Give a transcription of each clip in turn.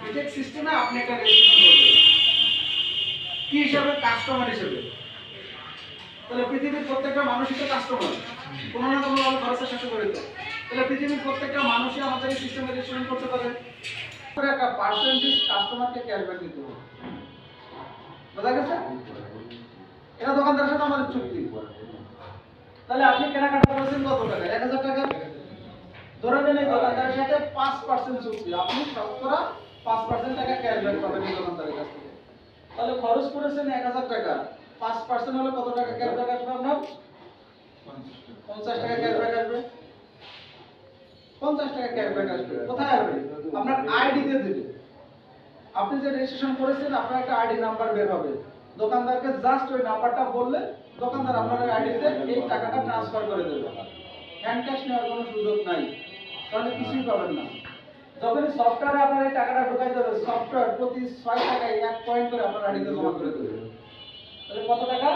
B Tech সিস্টেমে আপনি একটা রেজিস্ট্রেশন করবেন কি হিসাবে, কাস্টমার হিসেবে। তাহলে পৃথিবীর প্রত্যেকটা মানুষই তো কাস্টমার, কোনো না কোনো ভাবে খরচের সাথে জড়িত। তাহলে পৃথিবীর প্রত্যেকটা মানুষই আমাদের এই সিস্টেমে রেজিস্ট্রেশন করতে পারে। একটা পার্সেন্টেজ কাস্টমারকে ক্যাশব্যাক দিতে হবে, বোঝা গেছে? এটা দোকানদারের সাথে আমাদের চুক্তি। তাহলে আপনি কেনাকাটা করেছেন কত টাকা? 1000 টাকা। ধরে নেন এই দোকানদারের সাথে 5% চুক্তি, আপনি শতকরা 5% টাকা ক্যাশব্যাক পাবেন এই দোকানদারের কাছ থেকে। তাহলে খরচ করেছেন 1000 টাকা, 5% হলে কত টাকা ক্যাশব্যাক আসবে আপনার? 50 টাকা ক্যাশব্যাক আসবে। 50 টাকা ক্যাশব্যাক আসবে। কোথায় আসবে? আপনার আইডি তে দেবে। আপনি যে রেজিস্ট্রেশন করেছেন আপনার একটা আইডি নাম্বার বের হবে, দোকানদারকে জাস্ট ওই নাম্বারটা বললে দোকানদার আপনার আইডিতে এই টাকাটা ট্রান্সফার করে দেবে। হ্যান্ড ক্যাশ নেওয়ার কোনো সুযোগ নাই, তাহলে কিছুই পাবেন না। যখনই সফটওয়্যারে আপনার এই টাকাটা ঢোকাই দেবে, সফটওয়্যার প্রতি 6 টাকায় 1 পয়েন্ট করে আপনার আইডিতে জমা করে দেবে। তাহলে কত টাকা?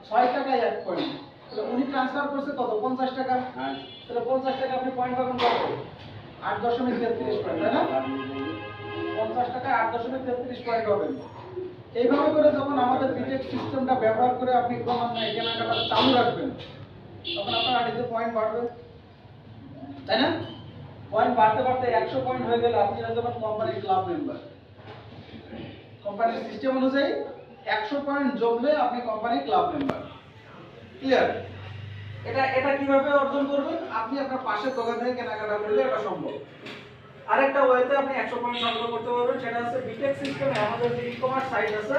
6 টাকায় 1 পয়েন্ট। তাহলে উনি ট্রান্সফার করছে কত? 50 টাকা। তাহলে 50 টাকা আপনি পয়েন্ট পাবেন কত? 8.33 পয়েন্ট, তাই না? 50 টাকায় 8.33 পয়েন্ট পাবেন। এইভাবে করে যখন আমাদের বিটেক সিস্টেমটা ব্যবহার করে আপনি ক্রমান্বয়ে কেনাকাটা চালু রাখবেন, তখন আপনার আইডিতে পয়েন্ট বাড়বে, তাই না? পয়েন্ট বাড়তে বাড়তে 100 পয়েন্ট হয়ে গেলে আপনি হয়ে যাবেন কোম্পানির ক্লাব মেম্বার। কোম্পানির সিস্টেম অনুযায়ী 100 পয়েন্ট জমলে আপনি কোম্পানির ক্লাব মেম্বার। ক্লিয়ার? এটা কিভাবে অর্জন করবেন? আপনি আপনার পাশের দোকান থেকে কেনাকাটা করলে এটা সম্ভব। আরেকটা ওয়েতে আপনি 100 পয়েন্ট সংগ্রহ করতে পারবেন, সেটা হচ্ছে বিটেক সিস্টেমে আমাদের যে ই-কমার্স সাইট আছে,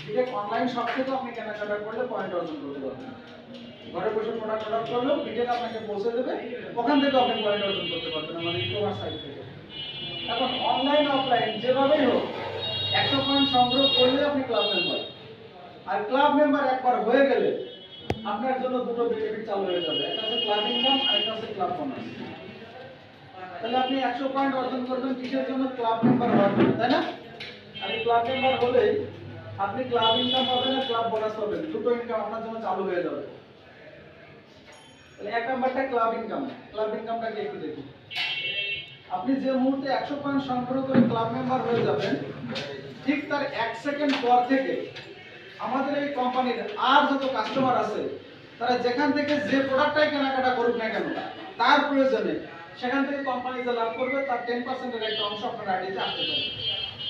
বিটেক অনলাইন শপ থেকে আপনি কেনাকাটা করলে পয়েন্ট অর্জন করতে পারবেন। ঘরে বসে প্রোডাক্ট অর্ডার করলেও বিটেক আপনাকে পৌঁছে দেবে, ওখান থেকে আপনি পয়েন্ট অর্জন করতে পারবেন আমাদের ই-কমার্স সাইট থেকে। এখন অনলাইন অফলাইন যেভাবেই হোক 100 পয়েন্ট সংগ্রহ করলে আপনি ক্লাব মেম্বার। আর ক্লাব মেম্বার একবার হয়ে গেলে আপনার জন্য দুটো বেনিফিট চালু হয়ে যাবে, একটা হচ্ছে ক্লাব ইনকাম আর একটা হচ্ছে ক্লাব বোনাস। তাহলে আপনি 100 পয়েন্ট অর্জন করবেন কিসের জন্য? ক্লাব মেম্বার হওয়ার জন্য, তাই না? আর ক্লাব মেম্বার হলেই আপনি ক্লাব ইনকাম পাবেন আর ক্লাব বোনাস পাবেন, দুটো ইনকাম আপনার জন্য চালু হয়ে যাবে। তাহলে এক নাম্বারটা ক্লাব ইনকাম। ক্লাব ইনকামটাকে একটু দেখি। আপনি যে মুহূর্তে 100 পয়েন্ট সংগ্রহ করে ক্লাব মেম্বার হয়ে যাবেন, ঠিক তার 1 সেকেন্ড পর থেকে আমাদের এই কোম্পানির আর যত কাস্টমার আছে, তারা যেখান থেকে যে প্রোডাক্টটাই কেনাকাটা করুক না কেন, তার প্রয়োজনে সেখান থেকে কোম্পানি যে লাভ করবে তার 10% এর একটা অংশ আপনার আইডিতে আসতে পারে।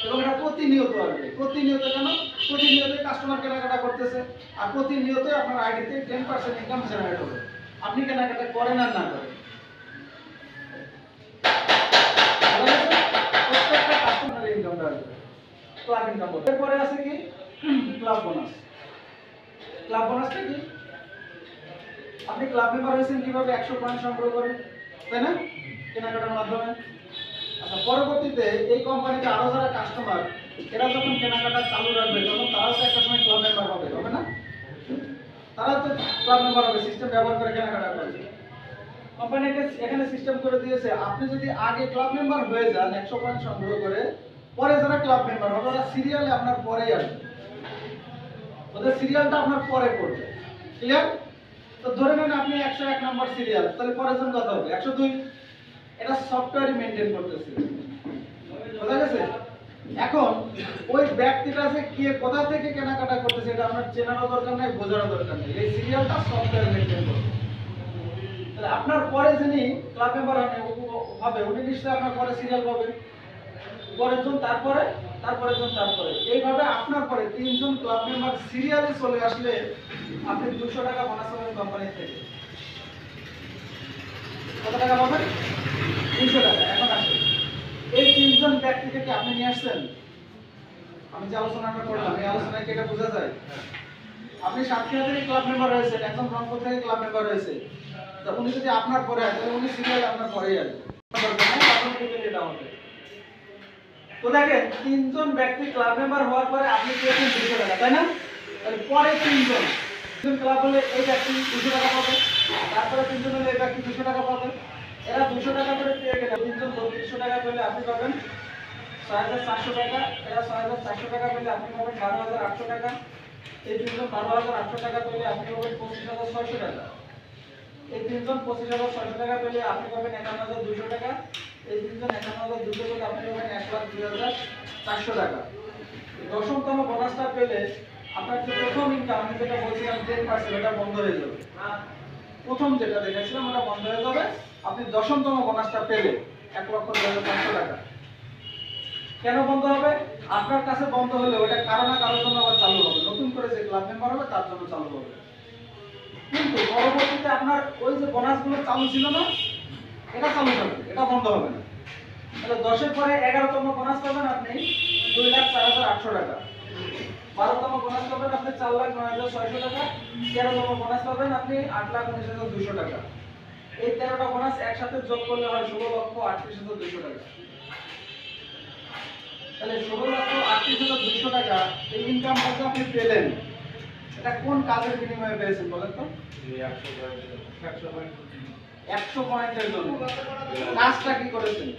এবং এটা প্রতিনিয়ত আসবে। প্রতিনিয়ত কেন? প্রতিনিয়ত কাস্টমার কেনাকাটা করতেছে, আর প্রতিনিয়ত আপনার আইডিতে 10% ইনকাম জেনারেট হবে, আপনি কেনাকাটা করেন আর না করেন। প্রত্যেকটা কাস্টমারের ইনকামটা আসবে, ক্লাব ইনকাম বলে। এরপরে আছে কি? Club bonus. ক্লাব বোনাসটা কি? আপনি ক্লাব মেম্বার হয়েছেন কিভাবে? 100 পয়েন্ট সংগ্রহ করেন, তাই না? কেনাকাটার মাধ্যমে। আচ্ছা, পরবর্তীতে এই কোম্পানিতে আরো যারা কাস্টমার, এরা যখন কেনাকাটা চালু রাখবে তখন তারাও তো একটা সময় ক্লাব মেম্বার হবে না? তারাও তো ক্লাব মেম্বার হবে, সিস্টেম ব্যবহার করে কেনাকাটা করবে। কোম্পানিকে এখানে সিস্টেম করে দিয়েছে, আপনি যদি আগে ক্লাব মেম্বার হয়ে যান 100 পয়েন্ট সংগ্রহ করে, পরে যারা ক্লাব মেম্বার হবে ওরা সিরিয়ালে আপনার পরেই আসবে, ওদের সিরিয়ালটা আপনার পরে পড়বে। ক্লিয়ার? তো ধরে নেন আপনি 101 নাম্বার সিরিয়াল, তাহলে পরের জন কত হবে? 102। এটা সফটওয়্যারই মেইনটেইন করতেছে, বোঝা গেছে? এখন ওই ব্যক্তিটা যে কে কোথা থেকে কেনাকাটা করতেছে এটা আপনার চেনারও দরকার নাই, বোঝারও দরকার নেই, এই সিরিয়ালটা সফটওয়্যার মেইনটেইন করে। তাহলে আপনার পরে যিনি ক্লাব মেম্বার হবে উনি নিশ্চয়ই আপনার পরে সিরিয়াল পাবে, পরের জন তারপরে, তারপরের জন তারপরে, এইভাবে আপনার পরে 3 জন ক্লাব মেম্বার সিরিয়ালে চলে আসলে আপনি 200 টাকা বোনাস পাবেন কোম্পানি থেকে। কত টাকা পাবেন? 200 টাকা। এখন আসে এই 3 জন ব্যক্তিকে কি আপনি নিয়ে আসছেন? আমি যে আলোচনাটা করলাম এই আলোচনায় কি এটা বোঝা যায়? আপনি সাতক্ষীরা থেকে ক্লাব মেম্বার হয়েছেন, একজন রংপুর থেকে ক্লাব মেম্বার হয়েছে, তো উনি যদি আপনার পরে আসে তাহলে উনি সিরিয়ালে আপনার পরেই আসবে। এটা হবে। তো দেখেন 3 জন ব্যক্তি ক্লাব মেম্বার হওয়ার পরে আপনি পেয়েছেন 200 টাকা, তাই না? তাহলে পরে 3 জন ক্লাব হলে এই ব্যক্তি 200 টাকা পাবে, তারপরে 3 জন হলে এই ব্যক্তি 200 টাকা পাবে, এরা 200 টাকা করে পেয়ে গেলে 3 জন 300 টাকা পেলে আপনি পাবেন 6400 টাকা, এরা 6400 টাকা পেলে আপনি পাবেন 12800 টাকা, এই 3 জন 12800 টাকা পেলে আপনি পাবেন 25600 টাকা, এই 3 জন 25600 টাকা পেলে আপনি পাবেন 51200 টাকা, এই 3 জন 51,200 করে আপনি পাবেন 1,02,400 টাকা। দশমতম বোনাসটা পেলে আপনার যে প্রথম ইনকাম আমি যেটা বলছিলাম 10% এটা বন্ধ হয়ে যাবে। প্রথম যেটা দেখেছিলাম ওটা বন্ধ হয়ে যাবে। আপনি দশমতম বোনাসটা পেলে 1,02,500 টাকা। কেন বন্ধ হবে? আপনার কাছে বন্ধ হলে ওটা কারো না কারোর জন্য আবার চালু হবে, নতুন করে যে ক্লাব মেম্বার হবে তার জন্য চালু হবে। কিন্তু পরবর্তীতে আপনার ওই যে বোনাসগুলো চালু ছিল না, এটা চালু থাকবে, এটা বন্ধ হবে না। তাহলে 10-এর পরে 11তম বোনাস পাবেন আপনি 2,04,800 টাকা। 12তম বোনাস পাবেন আপনি 4,09,600 টাকা। 13তম বোনাস পাবেন আপনি 8,19,200 টাকা। এই 13টা বোনাস একসাথে যোগ করলে হয় 16,38,200 টাকা। তাহলে 16,38,200 টাকা এই ইনকামটা যে আপনি পেলেন, এটা কোন কাজের বিনিময়ে পেয়েছেন বলেন তো? 100 পয়েন্টের জন্য। কাজটা কি করেছেন?